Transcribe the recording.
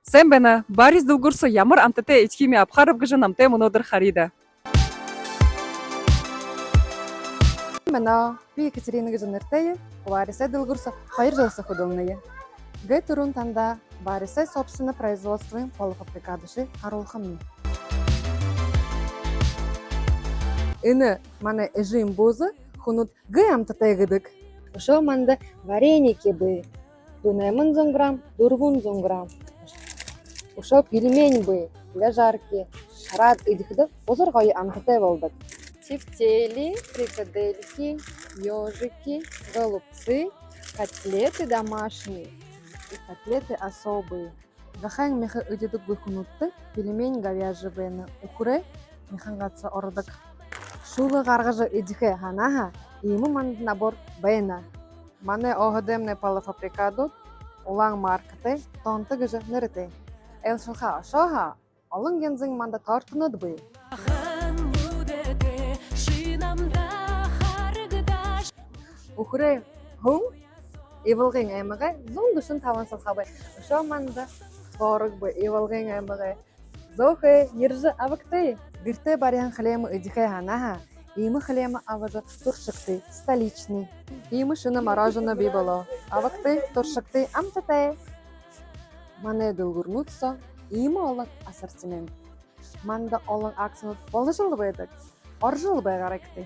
Сайн байна. Барис дүлгүрсө ямар амттай ичхими апхарав гэж намтай өнөөдөр харida. Мана би Екатерина гэж нэртэй. Барисай дүлгүрсө 2 жыл хөдөлнөе. Гэ түрүүн танда Барисай собственное производство полуфабрикатышы харуулхам. Энэ мана эжим бозы хунут гэ амттай гэдэг. Ошо манда вареники бы. Дунаймын 100 грамм, дургун 100 грамм. Ошо пельмень бы, ляжарки, шарат идихді озыр ғайы амттай болдық. Тефтели, фрикадельки, ежики, голубцы, котлеты домашние и котлеты особые. Жахаң меха өдедік бүкінутты, пельмень говяжий бәйні ұқыры механғатса ордық. Шулы ғарғыжы идихе ханаха, имы манды набор бәйна. Мане оғыдемне полуфабрикадут, улаң маркеты, тонты гыжы нырыты. Элшылха ошоха, олың гензің манда тартыныд бүй. Ухры хун ивылғын әміғі зон дұшын тавансыз қабай. Ошо манда творог бүй ивылғын әміғі. Зохы ержі авыкты. Гірті барян хлемы үдіхай ханаха. Имы хлемы авыжы туршыкты, столичный. Имы шыны мороженое бей боло. Авыкты, туршыкты, амтатай. Мане дүлгүрнутса, имы олық ассортимент. Манда олың аксынут болы жылы бәйдік. Ор жылы бәйғаректі.